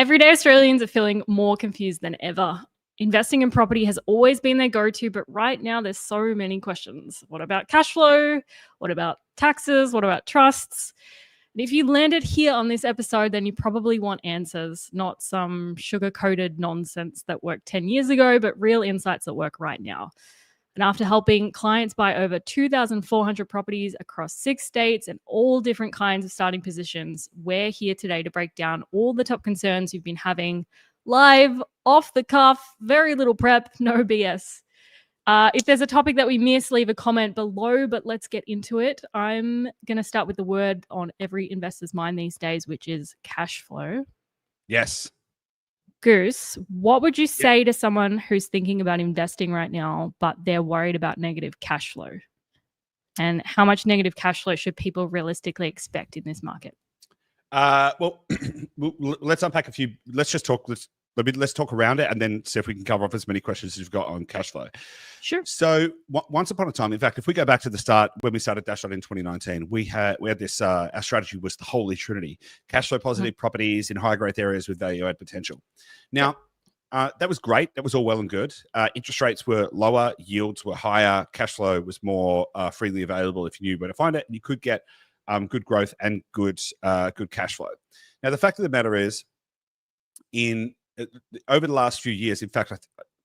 Everyday Australians are feeling more confused than ever. Investing in property has always been their go-to, but right now there's so many questions. What about cash flow? What about taxes? What about trusts? And if you landed here on this episode, then you probably want answers, not some sugar-coated nonsense that worked 10 years ago, but real insights that work right now. And after helping clients buy over 2,400 properties across 6 states and all different kinds of starting positions, we're here today to break down all the top concerns you've been having live, off the cuff, very little prep, no BS. If there's a topic that we miss, leave a comment below, but let's get into it. I'm going to start with the word on every investor's mind these days, which is cash flow. Yes. Goose, what would you say to someone who's thinking about investing right now, but they're worried about negative cash flow? And how much negative cash flow should people realistically expect in this market? Well, let's unpack a few. Let's talk around it and then see if we can cover off as many questions as you've got on cash flow. Sure. So once upon a time, in fact, if we go back to the start, when we started Dashdot in 2019, we had this, our strategy was the holy trinity: cash flow positive properties in high growth areas with value add potential. Now, that was great. That was all well and good. Interest rates were lower, yields were higher, cash flow was more freely available if you knew where to find it, and you could get good growth and good cash flow. Now, the fact of the matter is, over the last few years, in fact,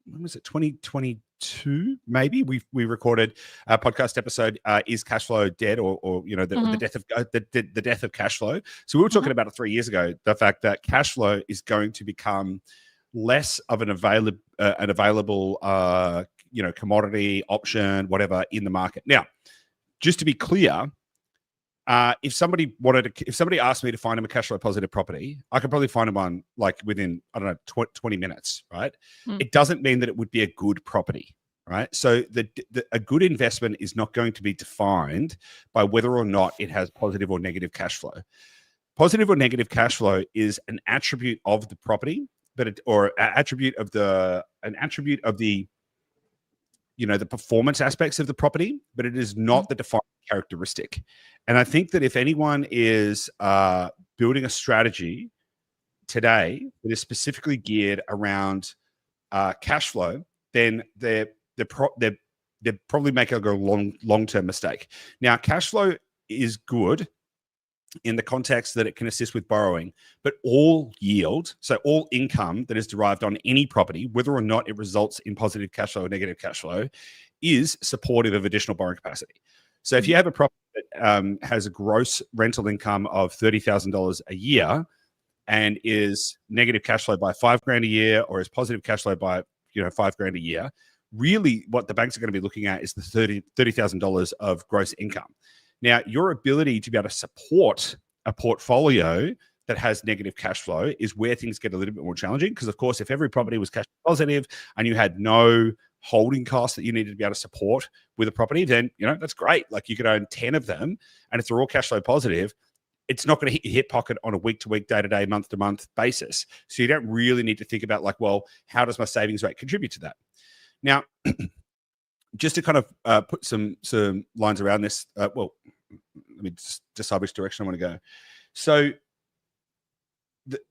when was it, 2022 maybe, we recorded a podcast episode, is cash flow dead, or the death of cash flow. So we were talking about it 3 years ago, the fact that cash flow is going to become less of an available commodity, option, whatever, in the market. Now, just to be clear, if somebody asked me to find them a cash flow positive property, I could probably find them on within, I don't know, 20 minutes, right? It doesn't mean that it would be a good property, right? So a good investment is not going to be defined by whether or not it has positive or negative cash flow. Positive or negative cash flow is an attribute of the property, or an attribute of the the performance aspects of the property, but it is not the defining characteristic. And I think that if anyone is building a strategy today that is specifically geared around cash flow, then they're probably making a long-term mistake. Now, cash flow is good in the context that it can assist with borrowing, but all yield, so all income that is derived on any property, whether or not it results in positive cash flow or negative cash flow, is supportive of additional borrowing capacity. So if you have a property that has a gross rental income of $30,000 a year and is negative cash flow by $5,000 a year, or is positive cash flow by $5,000 a year, really what the banks are going to be looking at is the $30,000 of gross income. Now, your ability to be able to support a portfolio that has negative cash flow is where things get a little bit more challenging, because, of course, if every property was cash positive and you had no holding costs that you needed to be able to support with a property, then, that's great. Like, you could own 10 of them, and if they're all cash flow positive, it's not going to hit your hip pocket on a week-to-week, day-to-day, month-to-month basis. So you don't really need to think about, how does my savings rate contribute to that? Now, just to kind of put some lines around this, let me just decide which direction I want to go. So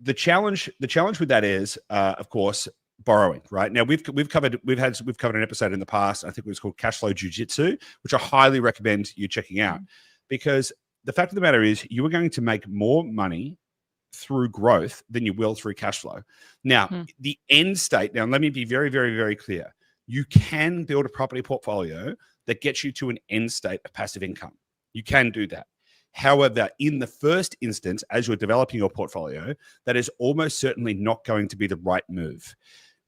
the challenge with that is, of course, borrowing. Right now, we've covered an episode in the past. I think it was called Cash Flow Jiu-Jitsu, which I highly recommend you checking out, because the fact of the matter is, you are going to make more money through growth than you will through cash flow. Now, the end state. Now, let me be very, very, very clear. You can build a property portfolio that gets you to an end state of passive income. You can do that. However, in the first instance, as you're developing your portfolio, that is almost certainly not going to be the right move.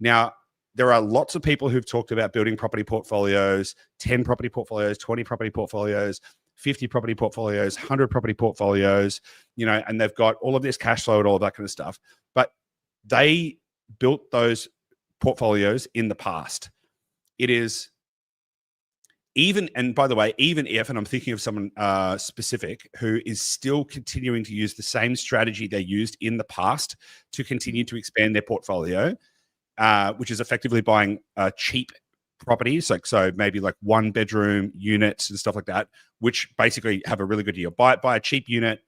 Now, there are lots of people who've talked about building property portfolios, 10 property portfolios, 20 property portfolios, 50 property portfolios, 100 property portfolios, and they've got all of this cash flow and all of that kind of stuff. But they built those portfolios in the past. It is and by the way, even if, and I'm thinking of someone specific who is still continuing to use the same strategy they used in the past to continue to expand their portfolio, which is effectively buying cheap properties, so maybe like 1-bedroom units and stuff like that, which basically have a really good deal. Buy a cheap unit,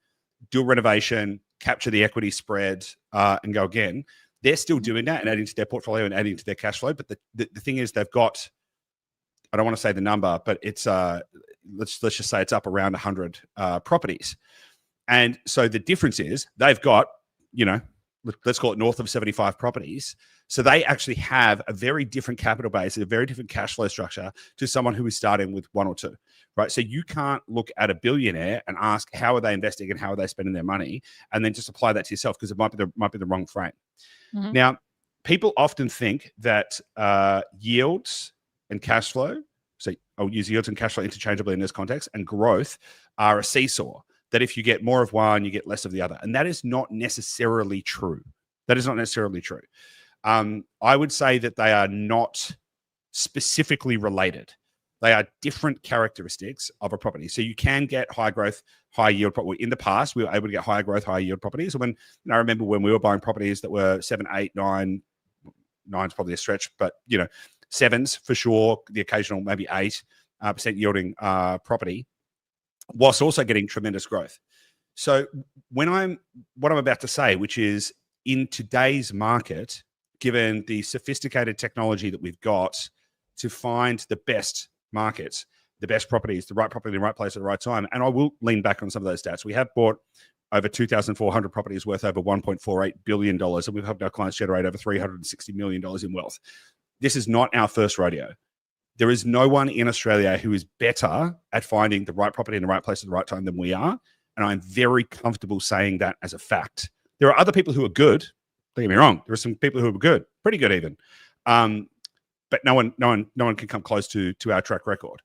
do a renovation, capture the equity spread, and go again. They're still doing that and adding to their portfolio and adding to their cash flow. But the thing is, they've got, I don't want to say the number, but it's let's just say it's up around 100 properties. And so the difference is they've got, let's call it north of 75 properties. So they actually have a very different capital base, a very different cash flow structure to someone who is starting with one or two, right? So you can't look at a billionaire and ask how are they investing and how are they spending their money, and then just apply that to yourself, because it might be the wrong frame. Mm-hmm. Now, people often think that yields and cash flow, so I'll use yields and cash flow interchangeably in this context, and growth are a seesaw, that if you get more of one, you get less of the other. And that is not necessarily true. That is not necessarily true. I would say that they are not specifically related. They are different characteristics of a property. So you can get high growth, high yield property. In the past, we were able to get higher growth, high yield properties. And I remember when we were buying properties that were 7, 8, 9, 9's probably a stretch, but 7s for sure, the occasional maybe 8% yielding property, whilst also getting tremendous growth. So what I'm about to say, which is in today's market, given the sophisticated technology that we've got to find the best markets, the best properties, the right property in the right place at the right time, and I will lean back on some of those stats. We have bought over 2,400 properties worth over $1.48 billion, and we've helped our clients generate over $360 million in wealth. This is not our first rodeo. There is no one in Australia who is better at finding the right property in the right place at the right time than we are. And I'm very comfortable saying that as a fact. There are other people who are good. Don't get me wrong. There are some people who are good, pretty good even. But no one can come close to our track record.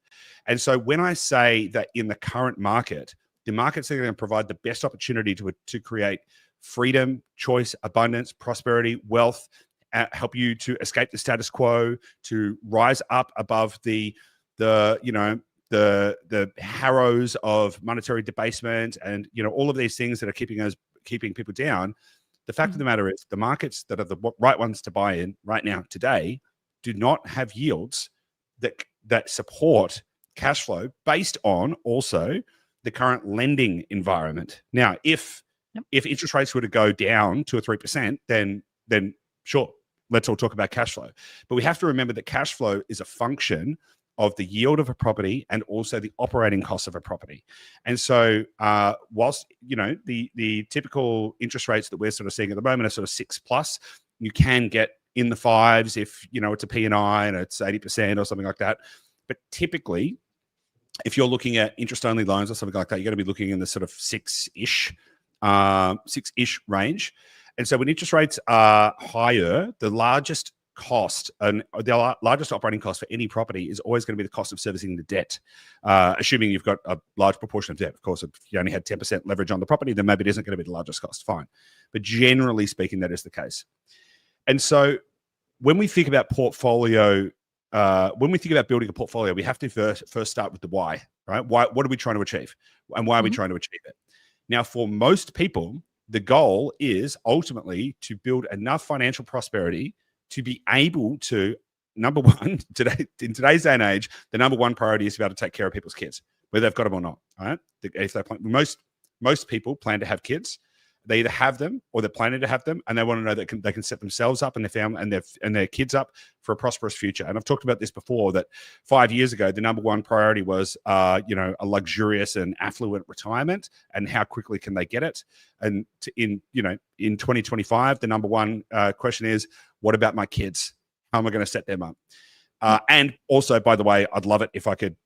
And so when I say that in the current market, the markets are going to provide the best opportunity to create freedom, choice, abundance, prosperity, wealth, help you to escape the status quo, to rise up above the harrows of monetary debasement, and all of these things that are keeping people down. The fact of the matter is, the markets that are the right ones to buy in right now today do not have yields that support cash flow based on also the current lending environment. Now, if interest rates were to go down 2 or 3%, then sure, let's all talk about cash flow. But we have to remember that cash flow is a function of the yield of a property and also the operating costs of a property. And so whilst, the typical interest rates that we're sort of seeing at the moment are sort of 6+, you can get in the 5s if, it's a P&I and it's 80% or something like that. But typically, if you're looking at interest-only loans or something like that, you're going to be looking in the sort of 6-ish range. And so when interest rates are higher, the largest cost and the largest operating cost for any property is always going to be the cost of servicing the debt, assuming you've got a large proportion of debt. Of course, if you only had 10% leverage on the property, then maybe it isn't going to be the largest cost. Fine. But generally speaking, that is the case. And so when we think about portfolio, when we think about building a portfolio, we have to first start with the why, right? Why? What are we trying to achieve? And why are we trying to achieve it? Now, for most people, the goal is ultimately to build enough financial prosperity to be able to, number one, in today's day and age, the number one priority is to be able to take care of people's kids, whether they've got them or not. Right? If they plan, most people plan to have kids. They either have them or they're planning to have them, and they want to know that they can set themselves up and their family and their kids up for a prosperous future. And I've talked about this before, that 5 years ago, the number one priority was, a luxurious and affluent retirement, and how quickly can they get it? And in 2025, the number one question is, what about my kids? How am I going to set them up? And also, by the way, I'd love it if I could,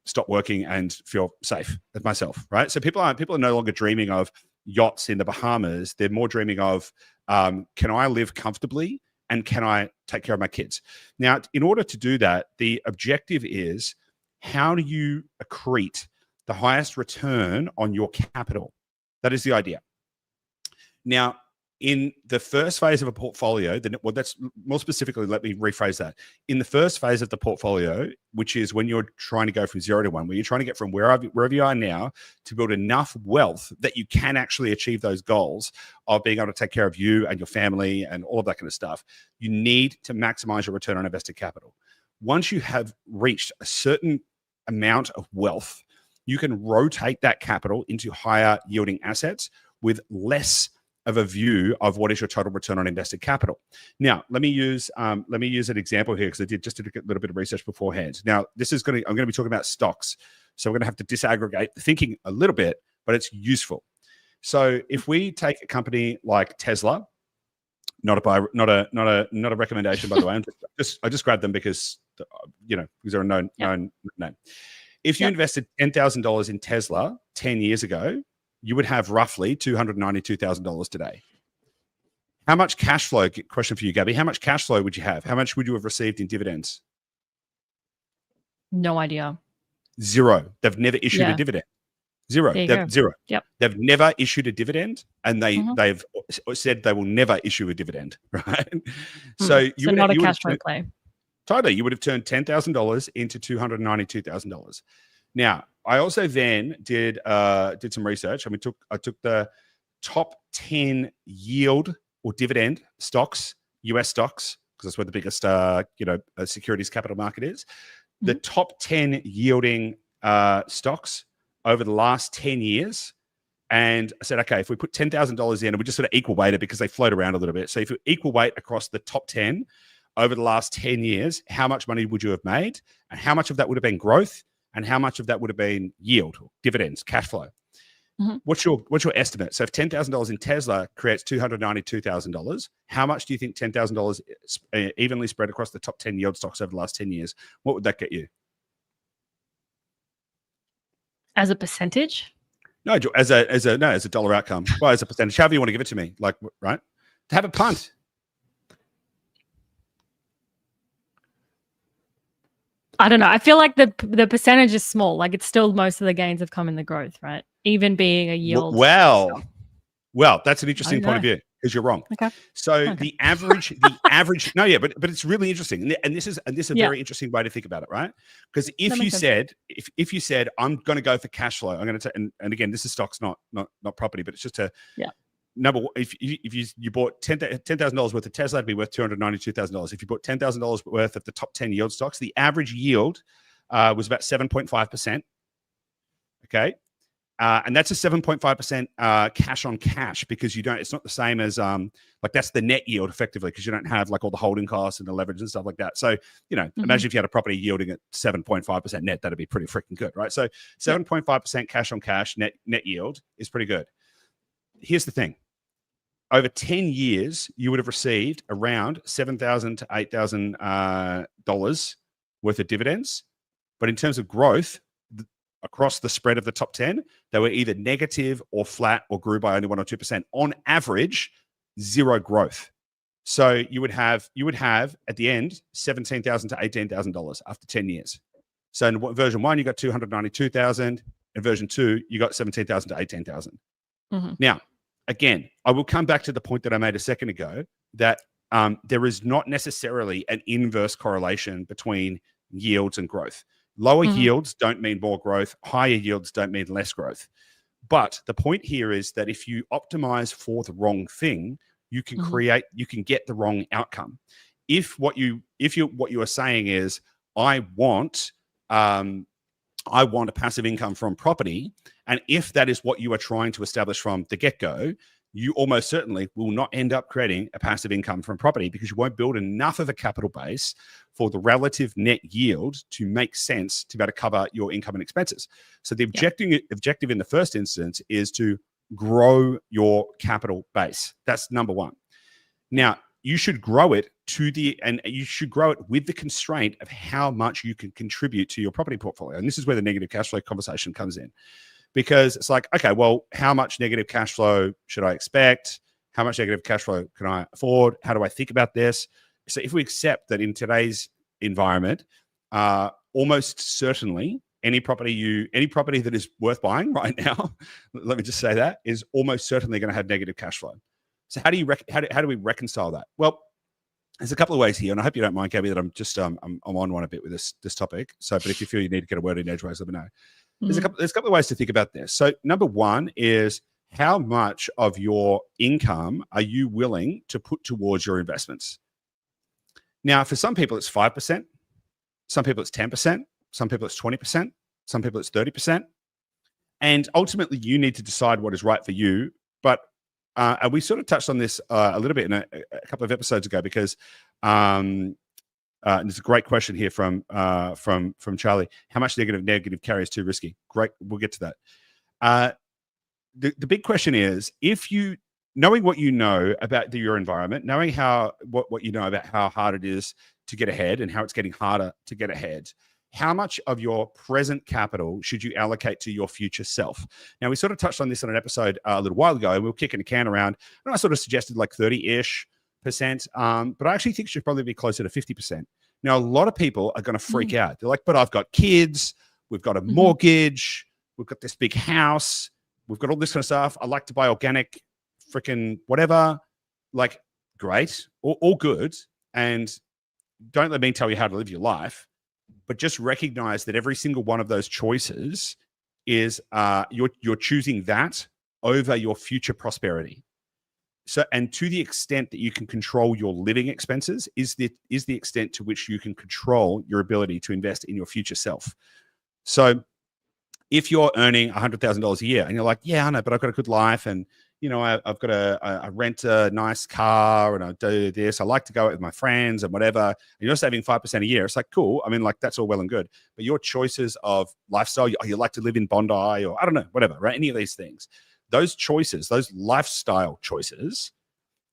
stop working and feel safe as myself, right? So people are no longer dreaming of yachts in the Bahamas. They're more dreaming of, can I live comfortably and can I take care of my kids? Now, in order to do that, the objective is, how do you accrete the highest return on your capital? That is the idea. Now, in the first phase of a portfolio, that's more specifically, let me rephrase that. In the first phase of the portfolio, which is when you're trying to go from 0 to 1, where you're trying to get from wherever you are now to build enough wealth that you can actually achieve those goals of being able to take care of you and your family and all of that kind of stuff, you need to maximize your return on invested capital. Once you have reached a certain amount of wealth, you can rotate that capital into higher yielding assets, with less of a view of what is your total return on invested capital. Now, let me use an example here because I did just a little bit of research beforehand. Now, I'm going to be talking about stocks, so we're going to have to disaggregate the thinking a little bit, but it's useful. So, if we take a company like Tesla, not a recommendation, by the way. I just grabbed them because because they're a known name. If you invested $10,000 in Tesla 10 years ago, you would have roughly $292,000 today. How much cash flow? Question for you, Gabby. How much cash flow would you have? How much would you have received in dividends? No idea. Zero. They've never issued a dividend. Zero. Zero. Yep. They've never issued a dividend, and they've said they will never issue a dividend. Right. So not a cash flow play. Totally. You would have turned $10,000 into $292,000. Now, I also then did some research, and I took the top 10 yield or dividend stocks, US stocks, because that's where the biggest securities capital market is. The top 10 yielding stocks over the last 10 years. And I said, okay, if we put $10,000 in, and we just sort of equal weight it because they float around a little bit. So if you equal weight across the top 10 over the last 10 years, how much money would you have made? And how much of that would have been growth? And how much of that would have been yield, dividends, cash flow? What's your estimate? So if $10,000 in Tesla creates $292,000, how much do you think $10,000 evenly spread across the top 10 yield stocks over the last 10 years? What would that get you? As a percentage? No, as a dollar outcome. Well, as a percentage, however you want to give it to me, right? To have a punt. I don't know. I feel like the percentage is small. Like, it's still most of the gains have come in the growth, right? Even being a yield. Well, that's an interesting point of view because you're wrong. Okay. So the average, but it's really interesting, and this is a very interesting way to think about it, right? Because if you said I'm going to go for cash flow, I'm going to and again, this is stocks, not property, but it's just number one, if you bought $10,000 worth of Tesla, it'd be worth $292,000. If you bought $10,000 worth of the top 10 yield stocks, the average yield was about 7.5%. Okay. And that's a 7.5% cash on cash because it's not the same as that's the net yield effectively because you don't have all the holding costs and the leverage and stuff like that. So, imagine if you had a property yielding at 7.5% net, that'd be pretty freaking good, right? So 7.5% cash on cash net yield is pretty good. Here's the thing. Over 10 years, you would have received around $7,000 to $8,000 worth of dividends. But in terms of growth, across the spread of the top 10, they were either negative or flat or grew by only 1 or 2%. On average, zero growth. So you would have at the end $17,000 to $18,000 after 10 years. So in version 1, you got $292,000. In version 2, you got $17,000 to $18,000. Now, again, I will come back to the point that I made a second ago that there is not necessarily an inverse correlation between yields and growth. Lower yields don't mean more growth. Higher yields don't mean less growth. But the point here is that if you optimize for the wrong thing, you can get the wrong outcome. If what you are saying is, I want a passive income from property, and if that is what you are trying to establish from the get-go, you almost certainly will not end up creating a passive income from property because you won't build enough of a capital base for the relative net yield to make sense to be able to cover your income and expenses. So the objective in the first instance is to grow your capital base. That's number one. Now, you should grow it with the constraint of how much you can contribute to your property portfolio. And this is where the negative cash flow conversation comes in. Because it's like, okay, well, how much negative cash flow should I expect? How much negative cash flow can I afford? How do I think about this? So if we accept that in today's environment, almost certainly any property that is worth buying right now, let me just say that, is almost certainly going to have negative cash flow. So how do we reconcile that? Well, there's a couple of ways here, and I hope you don't mind, Gabby, that I'm just I'm on one a bit with this topic. So, but if you feel you need to get a word in edgeways, let me know. There's a couple of ways to think about this. So number one is, how much of your income are you willing to put towards your investments? Now, for some people, it's 5%. Some people, it's 10%. Some people, it's 20%. Some people, it's 30%. And ultimately, you need to decide what is right for you but and we sort of touched on this a little bit in a couple of episodes ago, because there's a great question here from Charlie. How much negative carry is too risky? Great, we'll get to that. The big question is, if you, knowing what you know about your environment, knowing what you know about how hard it is to get ahead and how it's getting harder to get ahead, how much of your present capital should you allocate to your future self? Now, we sort of touched on this in an episode a little while ago, and we were kicking a can around, and I sort of suggested like 30-ish%, but I actually think it should probably be closer to 50%. Now, a lot of people are going to freak out. They're like, but I've got kids, we've got a mortgage, we've got this big house, we've got all this kind of stuff. I like to buy organic freaking whatever. Like, great, all good. And don't let me tell you how to live your life, but just recognize that every single one of those choices is you're choosing that over your future prosperity. So, and to the extent that you can control your living expenses is the extent to which you can control your ability to invest in your future self. So if you're earning $100,000 a year and you're like, yeah, I know, but I've got a good life, and you know, I've got I rent a nice car, and I do this. I like to go out with my friends and whatever. And you're saving 5% a year. It's like, cool. I mean, like, that's all well and good. But your choices of lifestyle, you like to live in Bondi, or I don't know, whatever, right? Any of these things, those choices, those lifestyle choices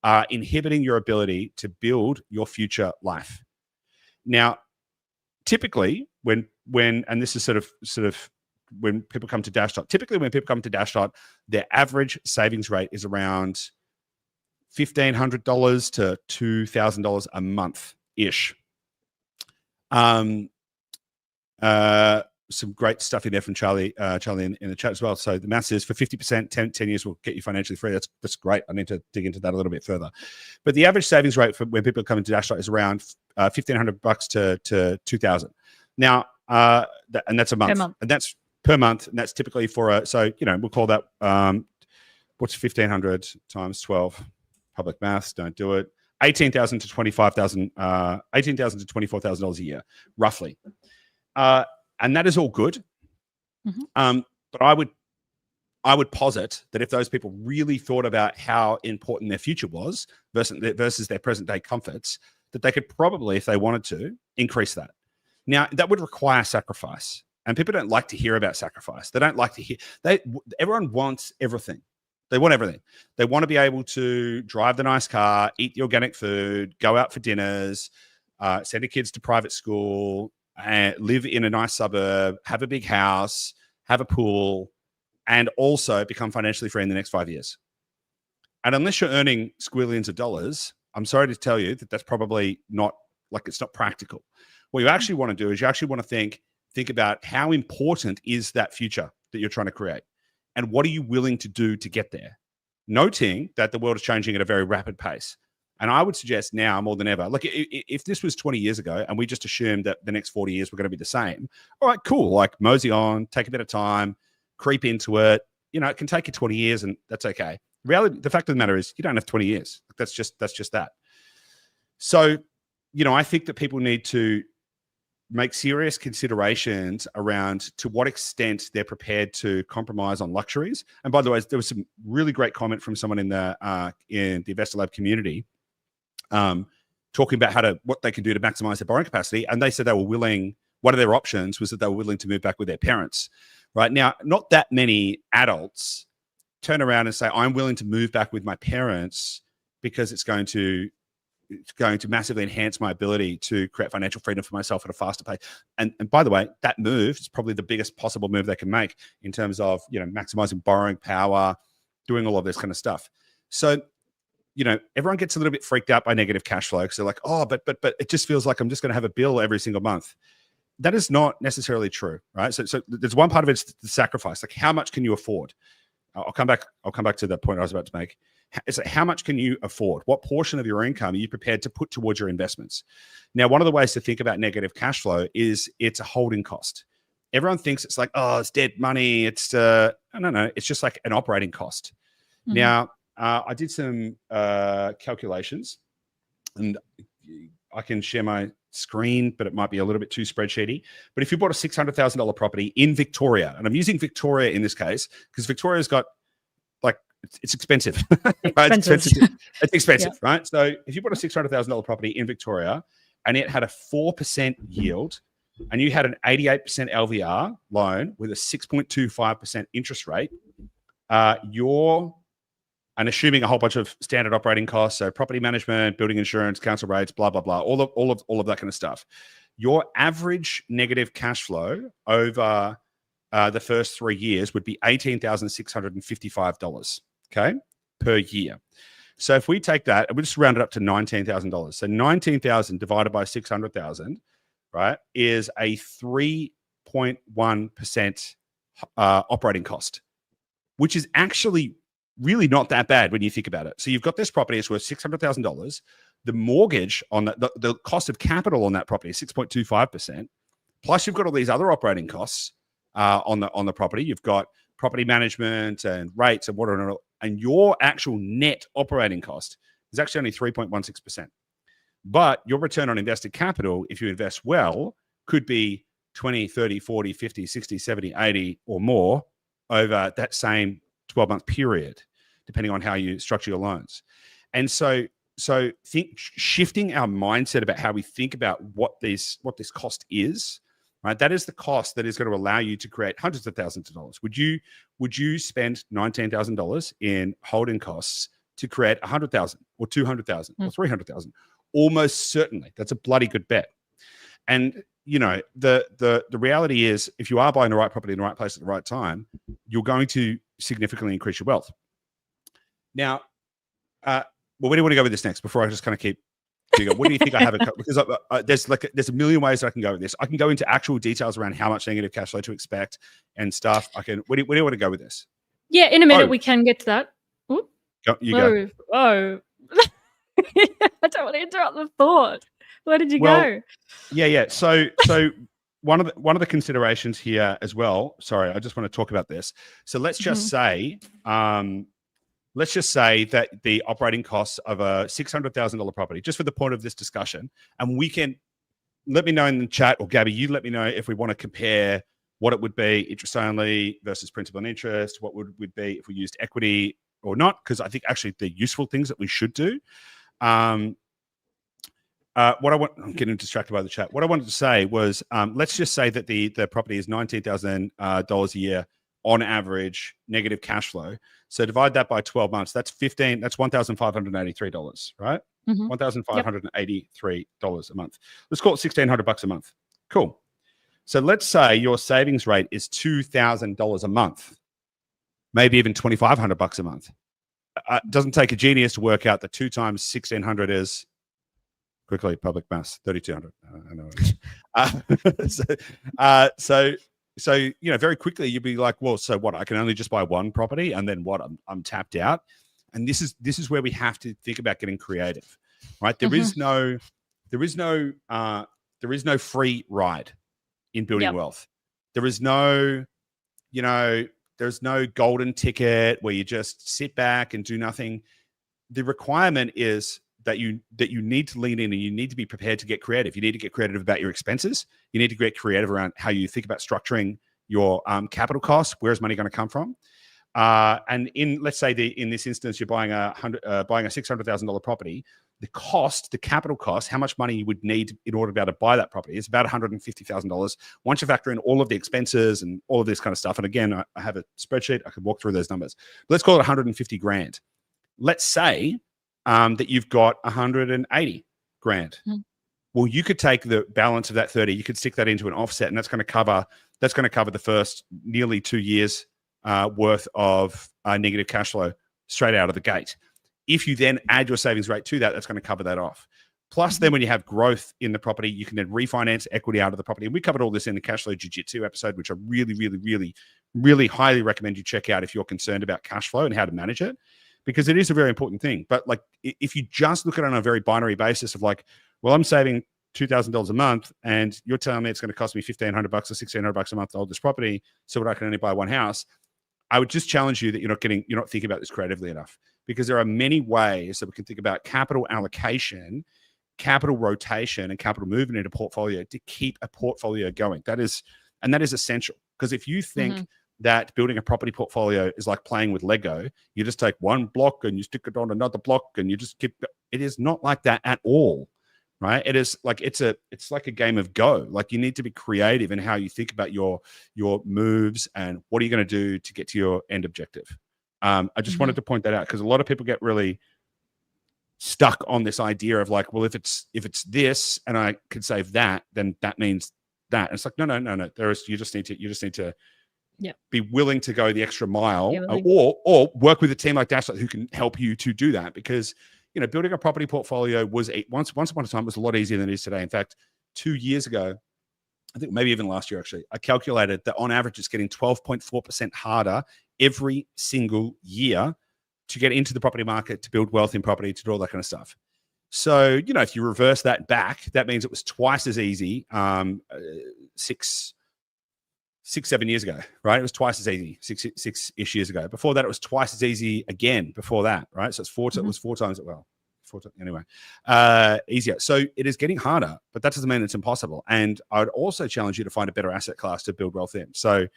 are inhibiting your ability to build your future life. Now, typically when, and this is sort of, when people come to Dashdot, their average savings rate is around $1,500 to $2,000 a month-ish. Some great stuff in there from Charlie in the chat as well. So the maths is, for 50%, 10 years will get you financially free. That's great. I need to dig into that a little bit further. But the average savings rate for when people come into Dashdot is around $1,500 to $2,000. Now, and that's a month. And that's per month, and that's typically for so, you know, we'll call that, what's 1,500 times 12? Public maths, don't do it. $18,000 to $25,000, $18,000 to $24,000 a year, roughly. And that is all good. But I would posit that if those people really thought about how important their future was versus their present day comforts, that they could probably, if they wanted to, increase that. Now, that would require sacrifice. And people don't like to hear about sacrifice. They don't like to hear. Everyone wants everything. They want everything. They want to be able to drive the nice car, eat the organic food, go out for dinners, send their kids to private school, live in a nice suburb, have a big house, have a pool, and also become financially free in the next 5 years. And unless you're earning squillions of dollars, I'm sorry to tell you that that's probably not, like, it's not practical. What you actually want to do is you actually want to think about how important is that future that you're trying to create, and what are you willing to do to get there, noting that the world is changing at a very rapid pace. And I would suggest now more than ever, like, if this was 20 years ago and we just assumed that the next 40 years were going to be the same, all right, cool, like, mosey on, take a bit of time, creep into it. You know, it can take you 20 years, and that's okay. Reality, the fact of the matter is, you don't have 20 years. That's just that. So, you know, I think that people need to make serious considerations around to what extent they're prepared to compromise on luxuries. And by the way, there was some really great comment from someone in the Investor Lab community, talking about what they can do to maximize their borrowing capacity. And they said they were willing, one of their options was that they were willing to move back with their parents. Right now, not that many adults turn around and say, I'm willing to move back with my parents because it's going to massively enhance my ability to create financial freedom for myself at a faster pace. And by the way, that move is probably the biggest possible move they can make in terms of, you know, maximizing borrowing power, doing all of this kind of stuff. So, you know, everyone gets a little bit freaked out by negative cash flow because they're like, oh, but it just feels like I'm just going to have a bill every single month. That is not necessarily true, right? So there's one part of it's the sacrifice. Like, how much can you afford? I'll come back to the point I was about to make. It's like, how much can you afford? What portion of your income are you prepared to put towards your investments? Now, one of the ways to think about negative cash flow is it's a holding cost. Everyone thinks it's like, oh, it's dead money. It's no. It's just like an operating cost. Now, I did some calculations, and I can share my screen, but it might be a little bit too spreadsheety. But if you bought a $600,000 property in Victoria, and I'm using Victoria in this case because Victoria's got, like, it's expensive. Right? It's expensive, right? So if you bought a $600,000 property in Victoria and it had a 4% yield and you had an 88% LVR loan with a 6.25% interest rate, and assuming a whole bunch of standard operating costs, so property management, building insurance, council rates, blah, blah, blah, all of that kind of stuff, your average negative cash flow over the first 3 years would be $18,655, okay, per year. So if we take that, and we just round it up to $19,000. So 19,000 divided by 600,000, right, is a 3.1% operating cost, which is actually really not that bad when you think about it. So you've got this property, it's worth $600,000. The mortgage on that, the cost of capital on that property is 6.25%. Plus you've got all these other operating costs on the property. You've got property management and rates and water, and your actual net operating cost is actually only 3.16%. But your return on invested capital, if you invest well, could be 20, 30, 40, 50, 60, 70, 80 or more over that same 12-month period, depending on how you structure your loans. And so shifting our mindset about how we think about what this cost is, right? That is the cost that is going to allow you to create hundreds of thousands of dollars. Would you spend $19,000 in holding costs to create 100,000 or 200,000 or 300,000? Almost certainly. That's a bloody good bet. And you know, the reality is, if you are buying the right property in the right place at the right time, you're going to significantly increase your wealth. Now, where do you want to go with this next? Before I just kind of keep going, what do you think I have? Because there's a million ways that I can go with this. I can go into actual details around how much negative cash flow to expect and stuff. Where do you want to go with this? Yeah, in a minute we can get to that. Go. I don't want to interrupt the thought. Where did you go? Yeah. So one of the considerations here as well. Sorry, I just want to talk about this. So let's just say that the operating costs of a $600,000 property, just for the point of this discussion, and we can let me know in the chat, or Gabby, you let me know if we want to compare what it would be interest only versus principal and interest, what would be if we used equity or not, because I think actually they're useful things that we should do. I'm getting distracted by the chat. What I wanted to say was, let's just say that the property is $19,000 a year on average negative cash flow. So divide that by 12 months. That's $1,583, right? $1,583 a month. Let's call it $1,600 a month. Cool. So let's say your savings rate is $2,000 a month, maybe even $2,500 a month. It doesn't take a genius to work out that 2 times 1,600 is, quickly, public maths, 3,200. I know. So you know, very quickly you'd be like, well, so what? I can only just buy one property, and then what? I'm tapped out. And this is where we have to think about getting creative, right? There is no free ride in building wealth. There is no, there's no golden ticket where you just sit back and do nothing. The requirement is that you need to lean in, and you need to be prepared to get creative. You need to get creative about your expenses. You need to get creative around how you think about structuring your capital costs. Where's money going to come from? And let's say in this instance, you're buying a $600,000 property. The capital cost, how much money you would need in order to be able to buy that property is about $150,000. Once you factor in all of the expenses and all of this kind of stuff, and again, I have a spreadsheet, I could walk through those numbers. But let's call it 150 grand. Let's say that you've got 180 grand. Well, you could take the balance of that 30, you could stick that into an offset, and that's going to cover the first nearly 2 years worth of negative cash flow straight out of the gate. If you then add your savings rate to that, that's going to cover that off. Plus, then when you have growth in the property, you can then refinance equity out of the property. And we covered all this in the Cashflow Jiu-Jitsu episode, which I really, really, really, really highly recommend you check out if you're concerned about cash flow and how to manage it, because it is a very important thing. But like, if you just look at it on a very binary basis of like, well, I'm saving $2,000 a month, and you're telling me it's going to cost me $1,500 or $1,600 a month to hold this property, so that I can only buy one house, I would just challenge you that you're not thinking about this creatively enough, because there are many ways that we can think about capital allocation, capital rotation, and capital movement in a portfolio to keep a portfolio going. That is essential, because if you think that building a property portfolio is like playing with Lego. You just take one block and you stick it on another block and you just keep. It is not like that at all, right? It is like it's like a game of Go. Like you need to be creative in how you think about your moves and what are you going to do to get to your end objective. I just wanted to point that out because a lot of people get really stuck on this idea of like, well, if it's this and I could save that, then that means that. And it's like, no. You just need to be willing to go the extra mile, or work with a team like Dashlight who can help you to do that. Because building a property portfolio was once upon a time was a lot easier than it is today. In fact, 2 years ago, I think maybe even last year actually, I calculated that on average it's getting 12.4% harder every single year to get into the property market, to build wealth in property, to do all that kind of stuff. So, if you reverse that back, that means it was twice as easy 7 years ago, right? It was twice as easy six-ish years ago. Before that, it was twice as easy again before that, right? So it was four times easier. So it is getting harder, but that doesn't mean it's impossible. And I would also challenge you to find a better asset class to build wealth in. So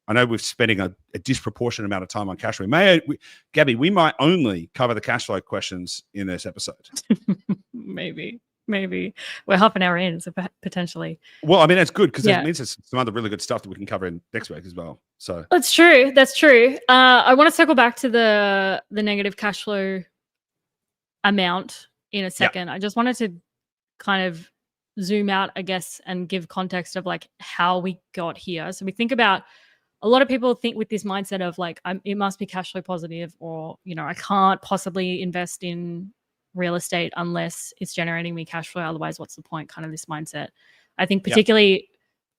I know we're spending a disproportionate amount of time on cash flow. Gabby, we might only cover the cash flow questions in this episode. Maybe we're half an hour in, so potentially. Well, I mean that's good because it means there's some other really good stuff that we can cover in next week as well. So that's true. I want to circle back to the negative cash flow amount in a second. I just wanted to kind of zoom out, I guess, and give context of like how we got here. So we think about. A lot of people think with this mindset of like, it must be cash flow positive, or, I can't possibly invest in real estate unless it's generating me cash flow. Otherwise, what's the point? Kind of this mindset. I think particularly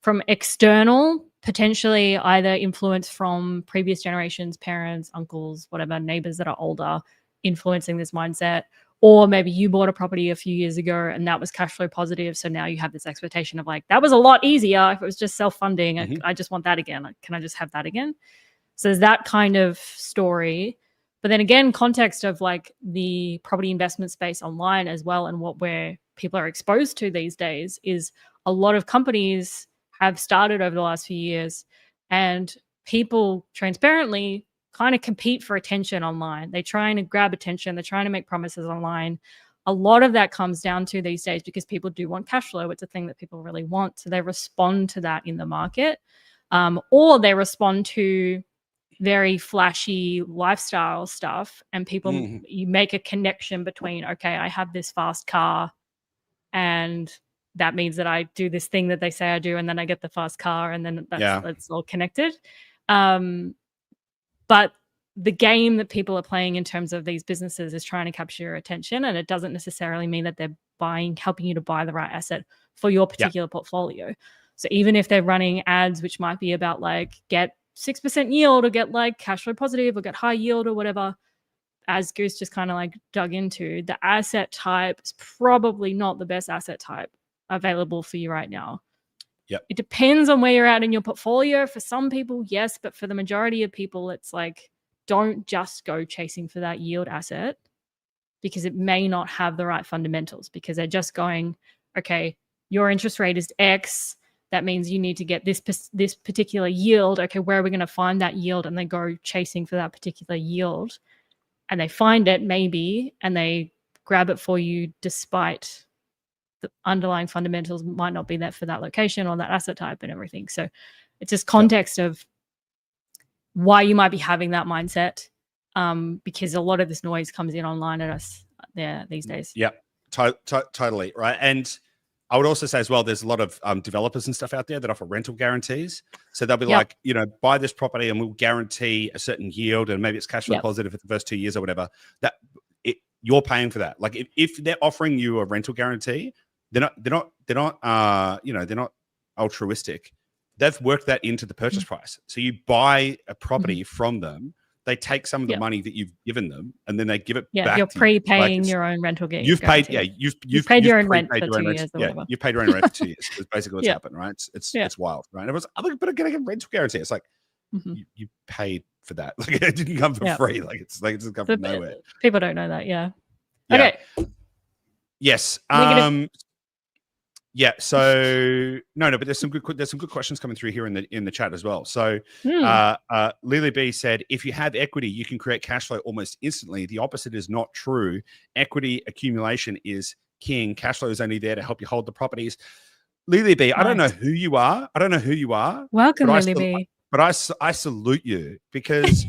from external, potentially either influence from previous generations, parents, uncles, whatever, neighbors that are older, influencing this mindset. Or maybe you bought a property a few years ago and that was cash flow positive. So now you have this expectation of like, that was a lot easier if it was just self-funding. I just want that again. Can I just have that again? So there's that kind of story. But then again, context of like the property investment space online as well, and where people are exposed to these days is a lot of companies have started over the last few years, and people transparently kind of compete for attention online. They're trying to grab attention. They're trying to make promises online. A lot of that comes down to these days because people do want cash flow. It's a thing that people really want. So they respond to that in the market, or they respond to very flashy lifestyle stuff. And people, you make a connection between, okay, I have this fast car and that means that I do this thing that they say I do, and then I get the fast car, and then that's all connected. But the game that people are playing in terms of these businesses is trying to capture your attention, and it doesn't necessarily mean that they're helping you to buy the right asset for your particular portfolio. So even if they're running ads, which might be about like get 6% yield or get like cash flow positive or get high yield or whatever, as Goose just kind of like dug into, the asset type is probably not the best asset type available for you right now. It depends on where you're at in your portfolio. For some people, yes, but for the majority of people, it's like, don't just go chasing for that yield asset because it may not have the right fundamentals, because they're just going, okay, your interest rate is X. That means you need to get this particular yield. Okay, where are we going to find that yield? And they go chasing for that particular yield, and they find it maybe, and they grab it for you despite the underlying fundamentals might not be there for that location or that asset type and everything. So it's just context of why you might be having that mindset, because a lot of this noise comes in online at us there these days. Yeah, totally. Right. And I would also say as well, there's a lot of developers and stuff out there that offer rental guarantees. So they'll be like, buy this property and we'll guarantee a certain yield, and maybe it's cash flow positive for the first 2 years or whatever. You're paying for that. Like if they're offering you a rental guarantee, they're not altruistic. They've worked that into the purchase price. So you buy a property from them, they take some of the money that you've given them, and then they give it back. You're prepaying your own rental gain. You've paid your own rent for 2 years or whatever. You've paid your own rent for 2 years. It's basically what's happened, right? It's wild, right? It was, but I'm getting a rental guarantee. It's like you paid for that. Like it didn't come for free. Like it doesn't come from nowhere. People don't know that. Yeah. Okay. Yes. Yeah. So no, but there's some good questions coming through here in the chat as well. So Lily B said, if you have equity, you can create cash flow almost instantly. The opposite is not true. Equity accumulation is king. Cash flow is only there to help you hold the properties. Lily B, I don't know who you are. Welcome, Lily B. But I salute you because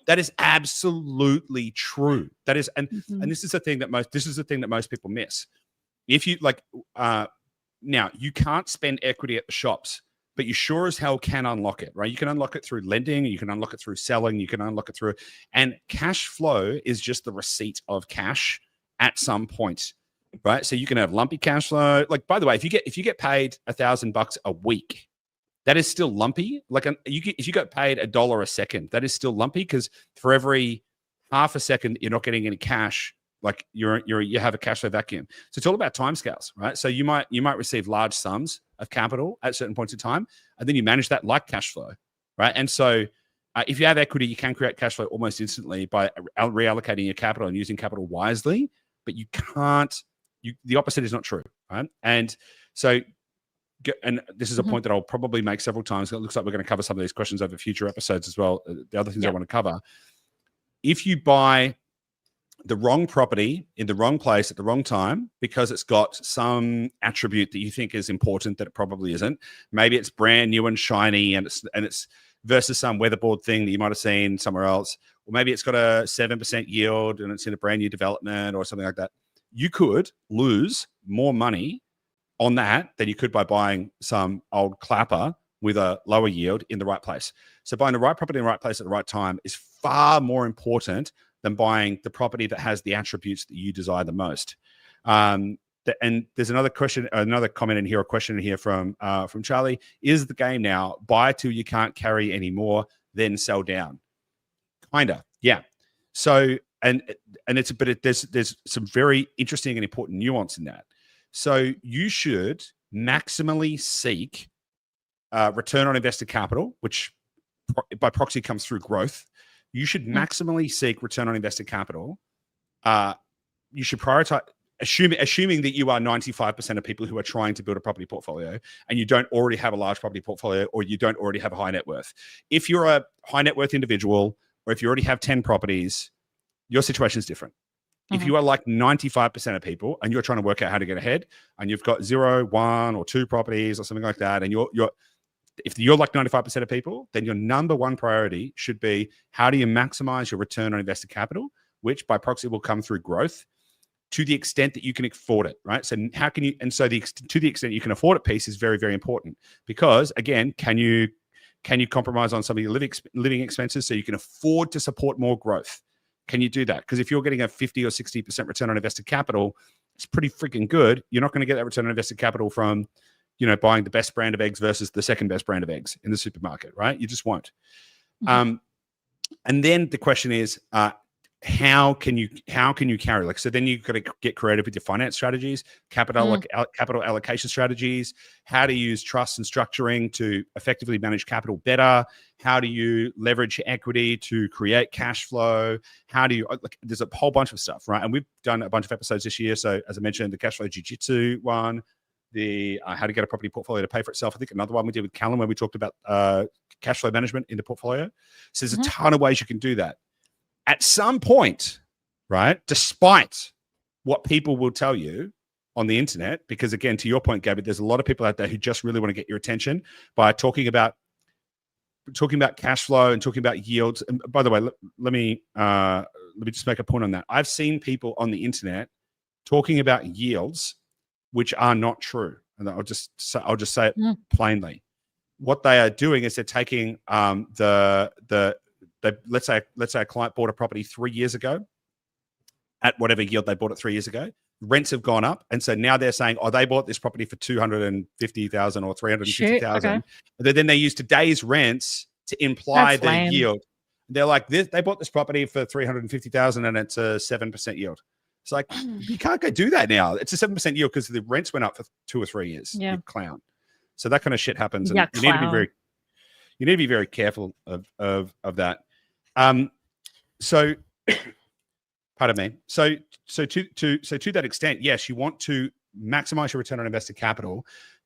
that is absolutely true. That is, and this is the thing that most people miss. If you like, now you can't spend equity at the shops, but you sure as hell can unlock it, right? You can unlock it through lending, you can unlock it through selling, you can unlock it through, and cash flow is just the receipt of cash at some point, right? So you can have lumpy cash flow. Like, by the way, if you get paid $1,000 a week, that is still lumpy. Like, if you got paid $1 a second, that is still lumpy because for every half a second you're not getting any cash, like you have a cash flow vacuum. So it's all about timescales, right? So you might receive large sums of capital at certain points in time, and then you manage that like cash flow, right? And so if you have equity, you can create cash flow almost instantly by reallocating your capital and using capital wisely. But you can't. The opposite is not true, right? And so. And this is a point that I'll probably make several times. It looks like we're going to cover some of these questions over future episodes as well. The other things I want to cover. If you buy the wrong property in the wrong place at the wrong time because it's got some attribute that you think is important that it probably isn't. Maybe it's brand new and shiny and it's versus some weatherboard thing that you might have seen somewhere else. Or maybe it's got a 7% yield and it's in a brand new development or something like that. You could lose more money on that than you could by buying some old clapper with a lower yield in the right place. So buying the right property in the right place at the right time is far more important than buying the property that has the attributes that you desire the most. And there's another comment in here, a question in here from Charlie. Is the game now buy till you can't carry anymore, then sell down? Kinda, yeah. So there's some very interesting and important nuance in that. So you should maximally seek return on invested capital, which by proxy comes through growth. You should maximally seek return on invested capital. You should prioritize, assuming that you are 95% of people who are trying to build a property portfolio and you don't already have a large property portfolio or you don't already have a high net worth. If you're a high net worth individual or if you already have 10 properties, your situation is different. If you are like 95% of people and you're trying to work out how to get ahead and you've got 0, 1 or 2 properties or something like that, and if you're like 95% of people, then your number one priority should be how do you maximize your return on invested capital, which by proxy will come through growth to the extent that you can afford it, right? So how can you, and so to the extent you can afford it piece is very, very important because again, can you compromise on some of your living expenses so you can afford to support more growth? Can you do that? Because if you're getting a 50 or 60% return on invested capital, it's pretty freaking good. You're not going to get that return on invested capital from, buying the best brand of eggs versus the second best brand of eggs in the supermarket, right? You just won't. And then the question is, how can you carry? Like, so then you've got to get creative with your finance strategies, capital allocation strategies, how to use trust and structuring to effectively manage capital better. How do you leverage equity to create cash flow? How do you, there's a whole bunch of stuff, right? And we've done a bunch of episodes this year. So as I mentioned, the cash flow jiu-jitsu one, the how to get a property portfolio to pay for itself. I think another one we did with Callum where we talked about cash flow management in the portfolio. So there's a ton of ways you can do that. At some point, right, despite what people will tell you on the internet, because again, to your point, Gabby, there's a lot of people out there who just really want to get your attention by talking about cash flow and talking about yields. And by the way, let me just make a point on that. I've seen people on the internet talking about yields which are not true, and I'll just say it plainly. What they are doing is they're taking let's say a client bought a property 3 years ago at whatever yield they bought it 3 years ago. Rents have gone up, and so now they're saying, they bought this property for $250,000 or $350,000. Okay. Then they use today's rents to imply their yield. They're like, they bought this property for $350,000 and it's a 7% yield. It's like, you can't go do that now. It's a 7% yield because the rents went up for 2 or 3 years. Yeah, you clown. So that kind of shit happens, and you need to be very careful of that. So, pardon me. So to that extent, yes, you want to maximize your return on invested capital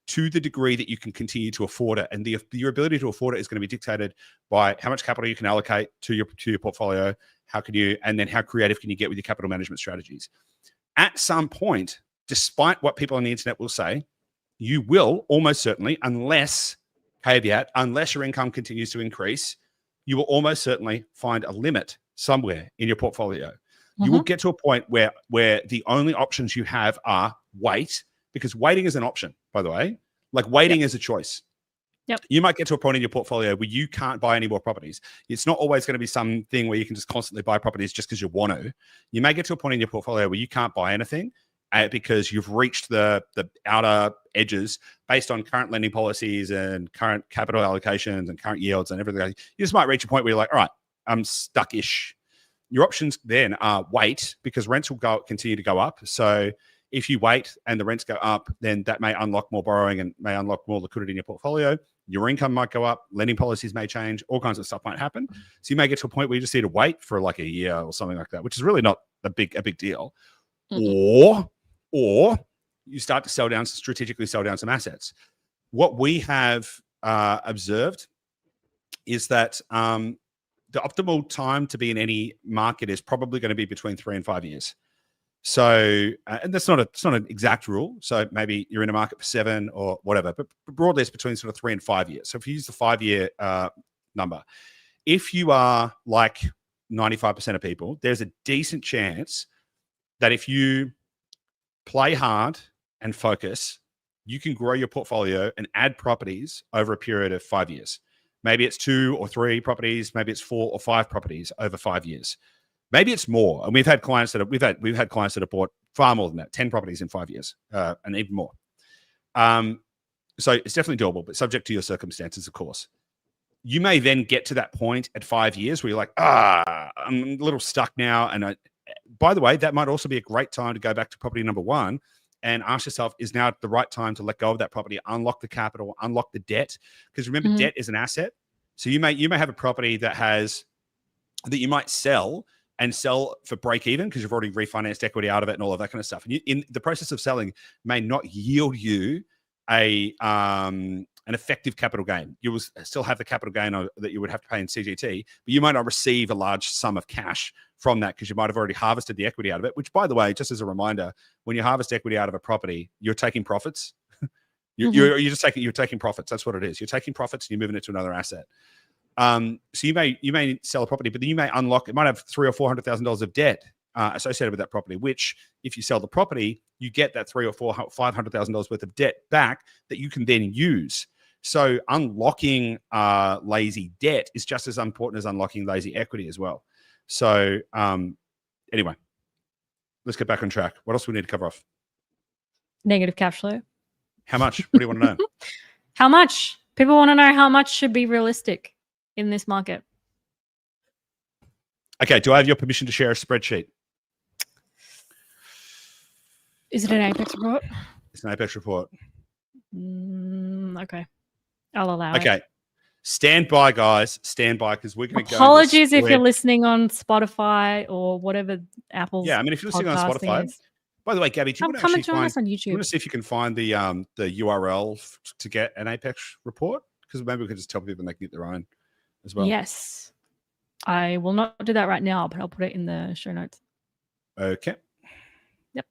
to the degree that you can continue to afford it. And your ability to afford it is going to be dictated by how much capital you can allocate to your portfolio, and then how creative can you get with your capital management strategies. At some point, despite what people on the internet will say, you will almost certainly, unless your income continues to increase, you will almost certainly find a limit somewhere in your portfolio. You will get to a point where the only options you have are wait, because waiting is an option, by the way. Like waiting is a choice. Yep. You might get to a point in your portfolio where you can't buy any more properties. It's not always going to be something where you can just constantly buy properties just because you want to. You may get to a point in your portfolio where you can't buy anything because you've reached the outer edges based on current lending policies and current capital allocations and current yields and everything. You just might reach a point where you're like, all right, I'm stuck-ish. Your options then are wait, because rents will continue to go up. So if you wait and the rents go up, then that may unlock more borrowing and may unlock more liquidity in your portfolio. Your income might go up, lending policies may change, all kinds of stuff might happen. So you may get to a point where you just need to wait for like a year or something like that, which is really not a big deal. Or you start to strategically sell down some assets. What we have observed is that the optimal time to be in any market is probably going to be between 3 and 5 years. So, and it's not an exact rule. So maybe you're in a market for 7 or whatever, but broadly it's between sort of 3 and 5 years. So if you use the 5-year number, if you are like 95% of people, there's a decent chance that if you play hard and focus, you can grow your portfolio and add properties over a period of 5 years. Maybe it's 2 or 3 properties. Maybe it's 4 or 5 properties over 5 years. Maybe it's more. And we've had clients that have bought far more than that, 10 properties in 5 years, and even more. So it's definitely doable, but subject to your circumstances, of course. You may then get to that point at 5 years where you're like, I'm a little stuck now. And by the way, that might also be a great time to go back to property number 1 and ask yourself, is now the right time to let go of that property, unlock the capital, unlock the debt? Because remember, debt is an asset. So you may have a property that you might sell for break even because you've already refinanced equity out of it and all of that kind of stuff. And in the process of selling may not yield you an effective capital gain. You will still have the capital gain that you would have to pay in CGT, but you might not receive a large sum of cash from that because you might have already harvested the equity out of it, which, by the way, just as a reminder, when you harvest equity out of a property, you're taking profits. You're taking profits. That's what it is. You're taking profits and you're moving it to another asset. So you may sell a property, but then you may unlock, it might have $300,000 or $400,000 of debt associated with that property, which if you sell the property, you get that $300,000 or $500,000 worth of debt back that you can then use. So unlocking lazy debt is just as important as unlocking lazy equity as well. So anyway, let's get back on track. What else do we need to cover off? Negative cash flow. How much? What do you want to know? How much? People want to know how much should be realistic in this market. Okay, do I have your permission to share a spreadsheet? Is it an Apex report? It's an Apex report. Okay. I'll allow it. Okay. Stand by, guys. Stand by, because we're going to go. Apologies if you're listening on Spotify or whatever Apple's. Yeah, I mean, if you're listening on Spotify. By the way, Gabby, do you want to actually join us on YouTube? Do you want to see if you can find the URL to get an Apex report? Because maybe we could just tell people they can get their own as well. Yes. I will not do that right now, but I'll put it in the show notes. Okay. Yep.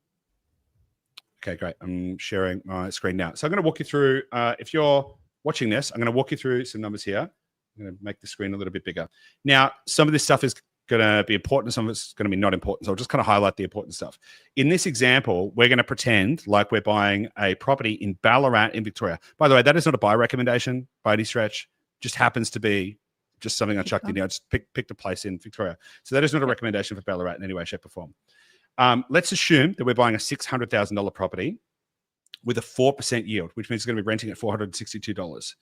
Okay, great. I'm sharing my screen now. So I'm going to walk you through, if you're watching this, I'm going to walk you through some numbers here. I'm going to make the screen a little bit bigger. Now, some of this stuff is going to be important. Some of it's going to be not important. So I'll just kind of highlight the important stuff. In this example, we're going to pretend like we're buying a property in Ballarat in Victoria. By the way, that is not a buy recommendation by any stretch. Just happens to be just something I chucked in. I just picked a place in Victoria. So that is not a recommendation for Ballarat in any way, shape or form. Let's assume that we're buying a $600,000 property with a 4% yield, which means it's going to be renting at $462.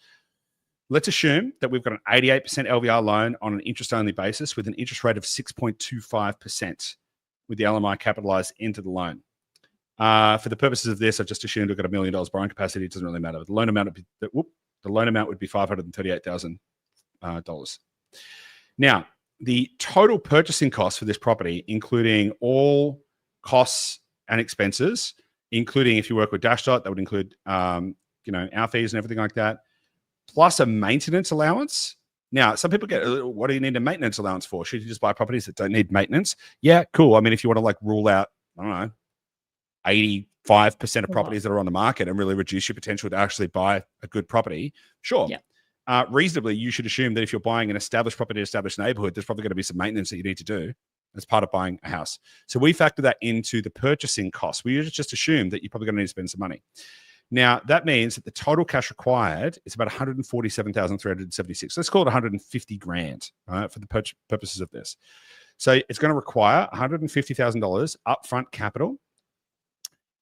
Let's assume that we've got an 88% LVR loan on an interest-only basis with an interest rate of 6.25% with the LMI capitalized into the loan. For the purposes of this, I've just assumed we've got $1 million borrowing capacity. It doesn't really matter. The loan amount would be $538,000. Now, the total purchasing cost for this property, including all costs and expenses, including if you work with Dashdot, that would include, our fees and everything like that, plus a maintenance allowance. Now, some people get, what do you need a maintenance allowance for? Should you just buy properties that don't need maintenance? Yeah, cool. I mean, if you want to rule out, I don't know, 85% of properties that are on the market and really reduce your potential to actually buy a good property, sure. Yeah. Reasonably, you should assume that if you're buying an established property, established neighborhood, there's probably going to be some maintenance that you need to do as part of buying a house. So we factor that into the purchasing cost. We just assume that you're probably going to need to spend some money. Now, that means that the total cash required is about 147,376. Let's call it 150 grand, right, for the purposes of this. So it's going to require $150,000 upfront capital.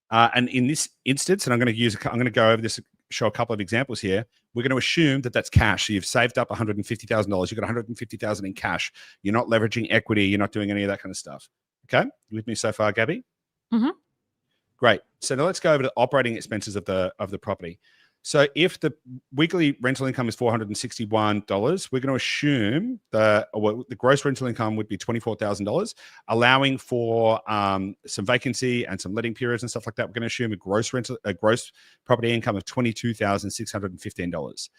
And in this instance, and I'm going to go over this, show a couple of examples here. We're going to assume that that's cash. So you've saved up $150,000. You've got $150,000 in cash. You're not leveraging equity. You're not doing any of that kind of stuff. Okay, you with me so far, Gabby? Mm-hmm. Great. So now let's go over to the operating expenses of the property. So if the weekly rental income is $461, we're going to assume the gross rental income would be $24,000, allowing for some vacancy and some letting periods and stuff like that. We're going to assume a gross property income of $22,615.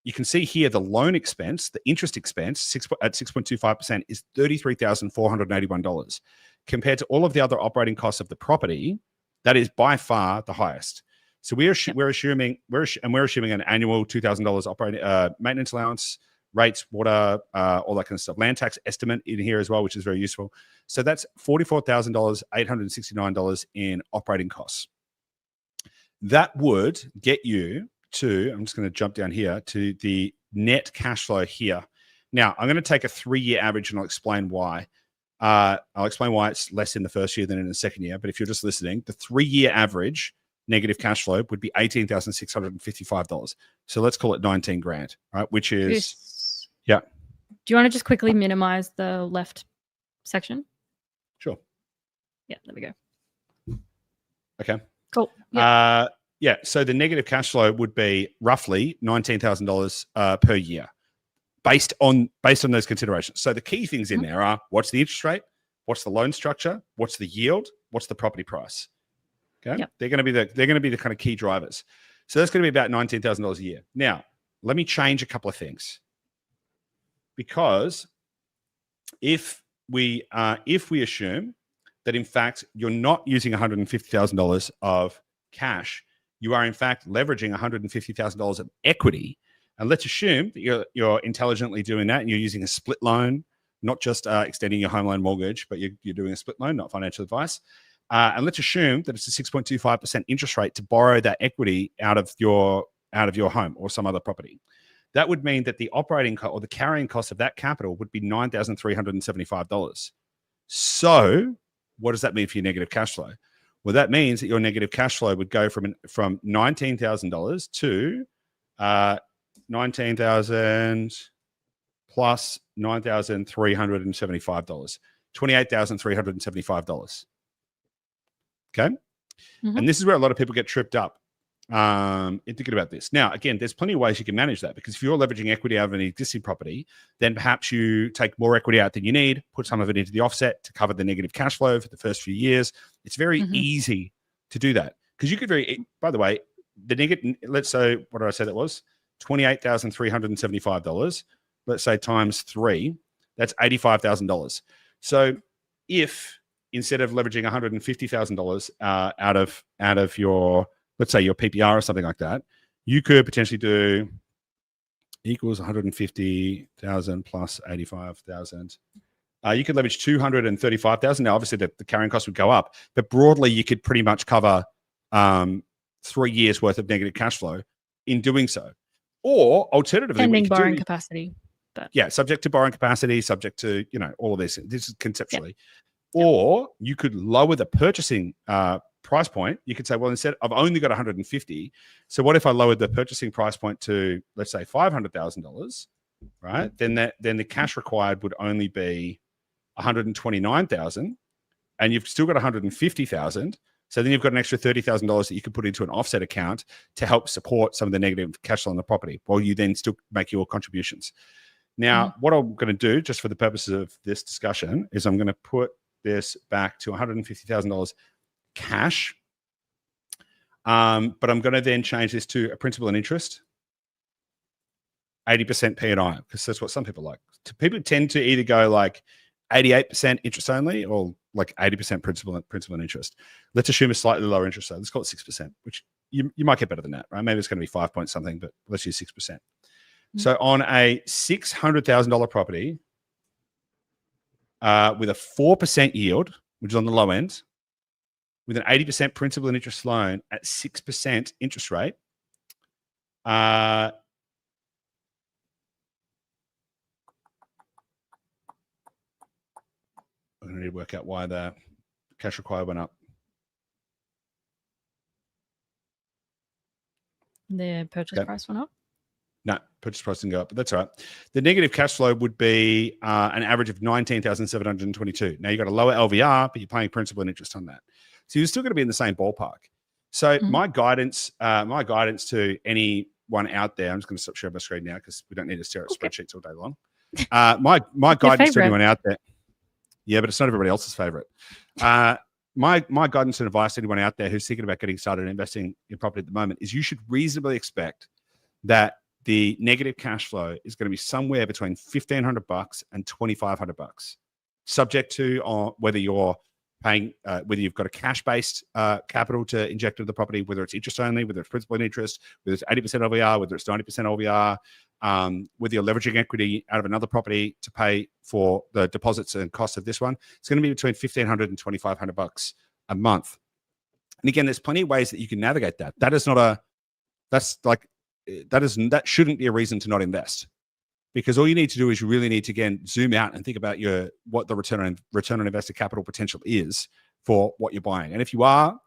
You can see here the loan expense, the interest expense at 6.25% is $33,481. Compared to all of the other operating costs of the property, that is by far the highest. So we're assuming an annual $2,000 operating maintenance allowance, rates, water, all that kind of stuff. Land tax estimate in here as well, which is very useful. So that's $44,869 in operating costs. That would get you to, I'm just going to jump down here to the net cash flow here. Now, I'm going to take a 3-year average and I'll explain why. I'll explain why it's less in the first year than in the second year. But if you're just listening, the 3-year average negative cash flow would be $18,655. So let's call it 19 grand, right? Which is, yeah. Do you want to just quickly minimize the left section? Sure. Yeah, there we go. Okay. Cool. Yeah. So the negative cash flow would be roughly $19,000 per year based on those considerations. So the key things in there are, what's the interest rate? What's the loan structure? What's the yield? What's the property price? Okay. Yep. They're going to be the kind of key drivers. So that's going to be about $19,000 a year. Now, let me change a couple of things, because if we assume that in fact you're not using $150,000 of cash, you are in fact leveraging $150,000 of equity, and let's assume that you're intelligently doing that and you're using a split loan, not just extending your home loan mortgage, but you're doing a split loan, not financial advice. And let's assume that it's a 6.25% interest rate to borrow that equity out of your home or some other property. That would mean that the operating or the carrying cost of that capital would be $9,375. So what does that mean for your negative cash flow? Well, that means that your negative cash flow would go from $19,000 to $19,000 plus $9,375, $28,375. Okay. Mm-hmm. And this is where a lot of people get tripped up in thinking about this. Now, again, there's plenty of ways you can manage that, because if you're leveraging equity out of an existing property, then perhaps you take more equity out than you need, put some of it into the offset to cover the negative cash flow for the first few years. It's very easy to do that, because you could by the way, the negative, let's say, what did I say that was? $28,375. Let's say times 3, that's $85,000. So if instead of leveraging $150,000 out of your, let's say, your PPR or something like that, you could potentially do equals 150,000 plus 85,000. You could leverage 235,000. Now, obviously, the carrying cost would go up, but broadly, you could pretty much cover 3 years worth of negative cash flow in doing so. Or alternatively, pending borrowing capacity. But yeah, subject to borrowing capacity, subject to all of this. This is conceptually. Yeah. Or you could lower the purchasing price point. You could say, well, instead, I've only got 150. So what if I lowered the purchasing price point to, let's say, $500,000, right? Then the cash required would only be 129,000, and you've still got 150,000. So then you've got an extra $30,000 that you could put into an offset account to help support some of the negative cash flow on the property, while you then still make your contributions. Now, what I'm going to do, just for the purposes of this discussion, is I'm going to put this back to $150,000 cash But I'm going to then change this to a principal and interest, 80% P&I, because that's what some people like. People tend to either go like 88% interest only or like 80% principal and interest. Let's assume a slightly lower interest rate. Let's call it 6%, which you might get better than that, right? Maybe it's going to be 5 point something, but let's use 6%. So on a $600,000 property with a 4% yield, which is on the low end, with an 80% principal and interest loan at 6% interest rate, I'm going to need to work out why the cash required went up. The purchase price went up? No, purchase price didn't go up, but that's all right. The negative cash flow would be an average of 19,722. Now, you've got a lower LVR, but you're paying principal and interest on that. So you're still going to be in the same ballpark. So my guidance to anyone out there, I'm just going to stop sharing my screen now because we don't need to stare at spreadsheets all day long. My guidance to anyone out there, yeah, but it's not everybody else's favorite. My guidance and advice to anyone out there who's thinking about getting started and investing in property at the moment is you should reasonably expect that the negative cash flow is going to be somewhere between $1,500 and $2,500, subject to whether you're paying, whether you've got a cash-based capital to inject into the property, whether it's interest only, whether it's principal and interest, whether it's 80% LVR, whether it's 90% LVR, whether you're leveraging equity out of another property to pay for the deposits and costs of this one. It's going to be between $1,500 and $2,500 a month. And again, there's plenty of ways that you can navigate that. That shouldn't be a reason to not invest, because all you need to do is you really need to, again, zoom out and think about what the return on invested capital potential is for what you're buying. And if you are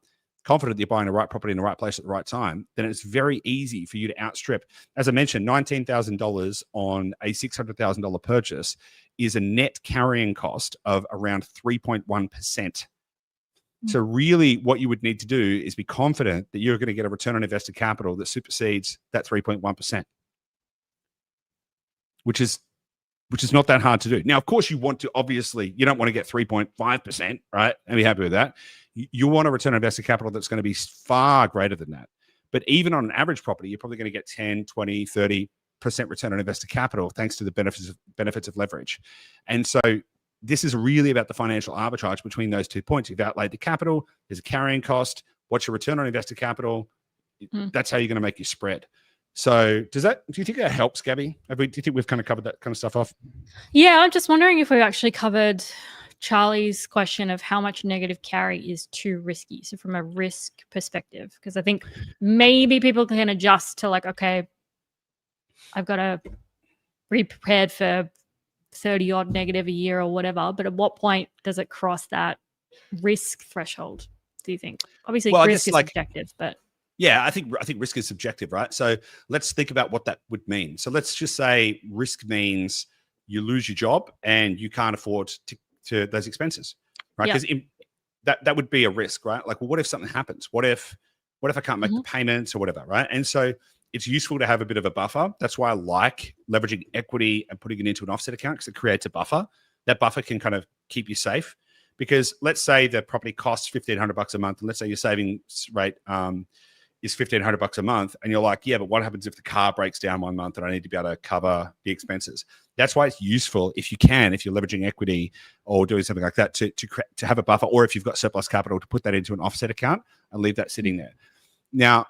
confident that you're buying the right property in the right place at the right time, then it's very easy for you to outstrip. As I mentioned, $19,000 on a $600,000 purchase is a net carrying cost of around 3.1%. So really what you would need to do is be confident that you're going to get a return on invested capital that supersedes that 3.1%, which is not that hard to do. Now, of course, you don't want to get 3.5%, right? And be happy with that. You want a return on invested capital that's going to be far greater than that. But even on an average property, you're probably going to get 10, 20, 30% return on invested capital thanks to the benefits of leverage. And so this is really about the financial arbitrage between those 2 points. You've outlaid the capital, there's a carrying cost. What's your return on invested capital? That's how you're going to make your spread. So do you think that helps, Gabby? Do you think we've kind of covered that kind of stuff off? Yeah, I'm just wondering if we've actually covered Charlie's question of how much negative carry is too risky. So from a risk perspective, because I think maybe people can adjust to like, okay, I've got to be prepared for 30 odd negative a year or whatever, but at what point does it cross that risk threshold, do you think? Obviously, risk is subjective, but yeah, I think risk is subjective, right? So let's think about what that would mean. So let's just say risk means you lose your job and you can't afford to those expenses, right? Because that would be a risk, right? Like, well, what if something happens? What if I can't make the payments or whatever, right? And so it's useful to have a bit of a buffer. That's why I like leveraging equity and putting it into an offset account, because it creates a buffer. That buffer can kind of keep you safe. Because let's say the property costs $1,500 a month, and let's say your savings rate is $1,500 a month, and you're like, yeah, but what happens if the car breaks down 1 month and I need to be able to cover the expenses? That's why it's useful if you're leveraging equity or doing something like that to have a buffer, or if you've got surplus capital, to put that into an offset account and leave that sitting there. Now,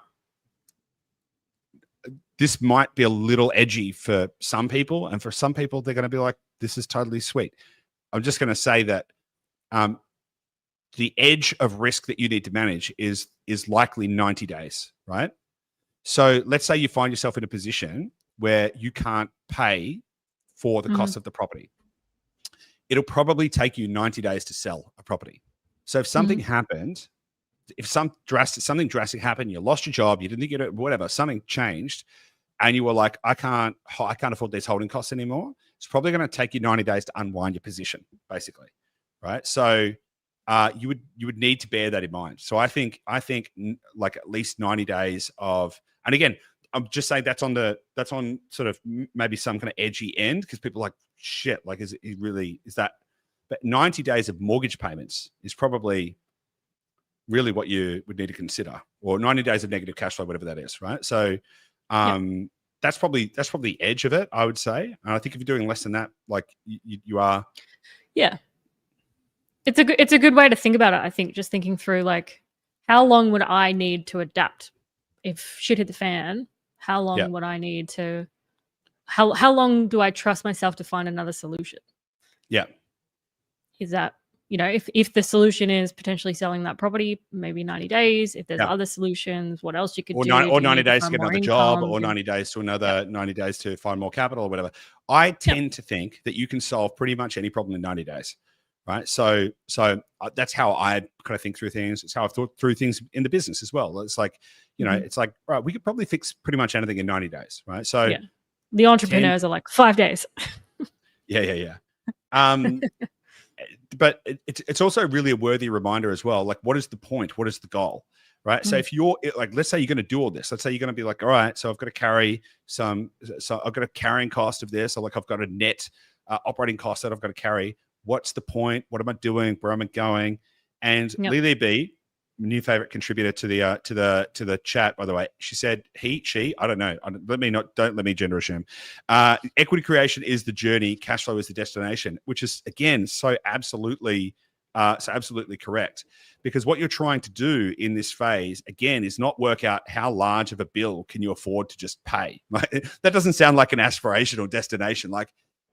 this might be a little edgy for some people, and for some people, they're going to be like, this is totally sweet. I'm just going to say that the edge of risk that you need to manage is likely 90 days, right? So let's say you find yourself in a position where you can't pay for the cost of the property. It'll probably take you 90 days to sell a property. So if something happened, if something drastic happened, you lost your job, you didn't get it, whatever, something changed, and you were like, I can't afford these holding costs anymore, it's probably going to take you 90 days to unwind your position, basically, right? So you would need to bear that in mind. So I think like at least 90 days of, and again, I'm just saying that's on sort of maybe some kind of edgy end, because people are like, shit, like is that? But 90 days of mortgage payments is probably really what you would need to consider, or 90 days of negative cash flow, whatever that is, right? So that's probably the edge of it, I would say. And I think if you're doing less than that, like you are. Yeah. It's a good way to think about it, I think, just thinking through like how long would I need to adapt if shit hit the fan? How long would I need to how long do I trust myself to find another solution? Yeah. Is that, if the solution is potentially selling that property, maybe 90 days. If there's other solutions, what else you could do? Or 90 days to get another job, or income? 90 days to another 90 days to find more capital, or whatever. I tend to think that you can solve pretty much any problem in 90 days. Right. So that's how I kind of think through things. It's how I've thought through things in the business as well. It's like, it's like, right, we could probably fix pretty much anything in 90 days. Right. So the entrepreneurs are like 5 days. Yeah. But it's also really a worthy reminder as well. Like, what is the point? What is the goal? Right. So if you're like, let's say you're going to do all this, let's say you're going to be like, all right, so I've got to carry so I've got a carrying cost of this, or like I've got a net operating cost that I've got to carry. What's the point? What am I doing? Where am I going? And Lily B, new favorite contributor to the chat, by the way, she said she, I don't know. Don't let me gender assume. Equity creation is the journey. Cash flow is the destination, which is again so absolutely correct. Because what you're trying to do in this phase, again, is not work out how large of a bill can you afford to just pay. That doesn't sound like an aspirational destination. Like,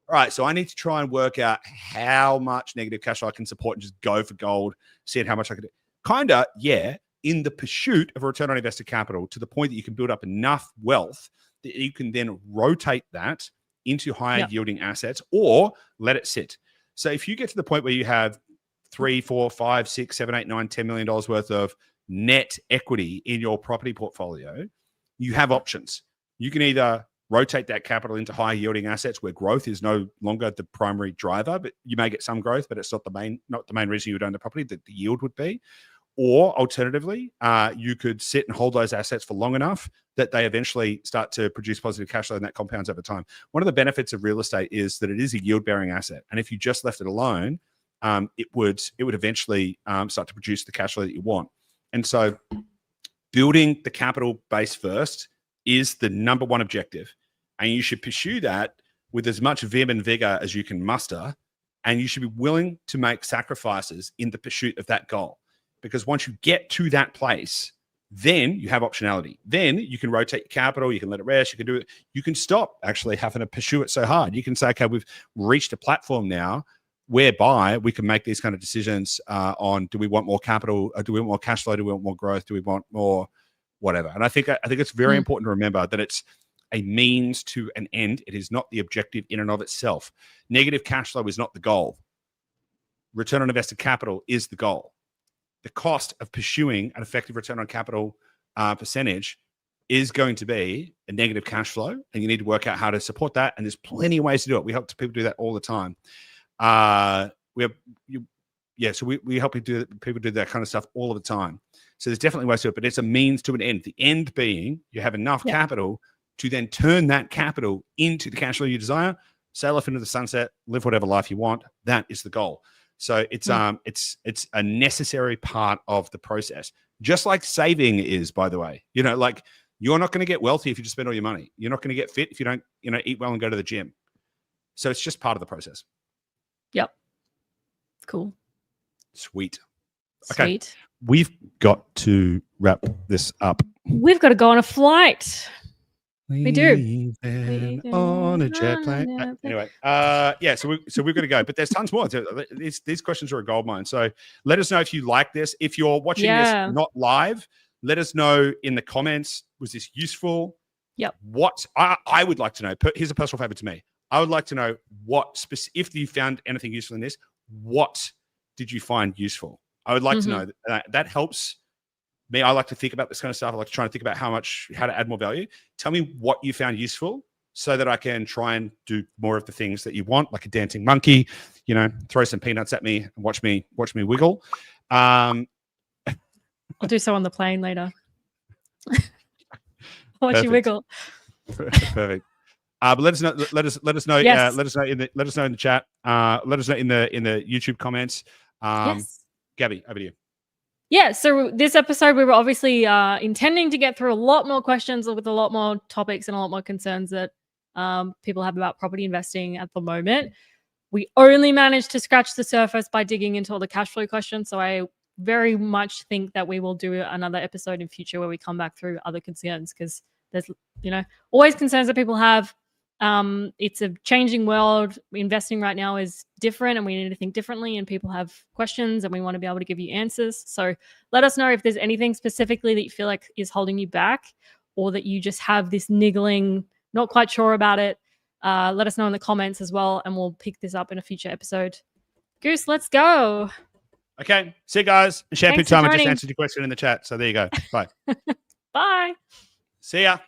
all right, so I need to try and work out how much negative cash flow I can support and just go for gold, see how much I can do. Kinda, in the pursuit of a return on invested capital, to the point that you can build up enough wealth that you can then rotate that into higher yielding assets, or let it sit. So if you get to the point where you have 3, 4, 5, 6, 7, 8, 9, $10 million worth of net equity in your property portfolio, you have options. You can either rotate that capital into high yielding assets where growth is no longer the primary driver, but you may get some growth, but it's not the main reason you would own the property, that the yield would be. Or alternatively, you could sit and hold those assets for long enough that they eventually start to produce positive cash flow, and that compounds over time. One of the benefits of real estate is that it is a yield bearing asset. And if you just left it alone, it would eventually start to produce the cash flow that you want. And so building the capital base first is the number one objective. And you should pursue that with as much vim and vigor as you can muster. And you should be willing to make sacrifices in the pursuit of that goal. Because once you get to that place, then you have optionality. Then you can rotate your capital, you can let it rest, you can do it. You can stop actually having to pursue it so hard. You can say, okay, we've reached a platform now whereby we can make these kind of decisions on, do we want more capital? Do we want more cash flow? Do we want more growth? Do we want more whatever? And I think it's very important to remember that it's a means to an end. It is not the objective in and of itself. Negative cash flow is not the goal. Return on invested capital is the goal. The cost of pursuing an effective return on capital percentage is going to be a negative cash flow, and you need to work out how to support that. And there's plenty of ways to do it. We help people do that all the time. So we help people do that kind of stuff all of the time. So there's definitely ways to do it, but it's a means to an end. The end being you have enough capital to then turn that capital into the cash flow you desire, sail off into the sunset, live whatever life you want. That is the goal. So it's a necessary part of the process. Just like saving is, by the way. Like, you're not going to get wealthy if you just spend all your money. You're not going to get fit if you don't, eat well and go to the gym. So it's just part of the process. Yep. Cool. Sweet. Okay. We've got to wrap this up. We've got to go on a flight. We do. On a jet plane. Anyway, so we've got to go, but there's tons more. These questions are a goldmine. So let us know if you like this. If you're watching this not live, let us know in the comments. Was this useful? Yep. What I would like to know. Here's a personal favor to me. I would like to know if you found anything useful in this. What did you find useful? I would like to know that helps me. I like to think about this kind of stuff. I like to try and think about how to add more value. Tell me what you found useful so that I can try and do more of the things that you want, like a dancing monkey, throw some peanuts at me and watch me wiggle. I'll do so on the plane later. Watch you wiggle. Perfect. But let us know. Let us know. Yes. Let us know in the chat. Let us know in the YouTube comments. Yes. Gabby, over to you. Yeah, so this episode, we were obviously intending to get through a lot more questions with a lot more topics and a lot more concerns that people have about property investing at the moment. We only managed to scratch the surface by digging into all the cash flow questions. So I very much think that we will do another episode in future where we come back through other concerns, because there's, always concerns that people have. It's a changing world. Investing right now is different and we need to think differently, and people have questions and we want to be able to give you answers. So let us know if there's anything specifically that you feel like is holding you back, or that you just have this niggling, not quite sure about it. Let us know in the comments as well, and we'll pick this up in a future episode. Goose, let's go. Okay. See you guys. Shampoo Thanks for time. I just joining. answered your question in the chat. So there you go. Bye. Bye. See ya.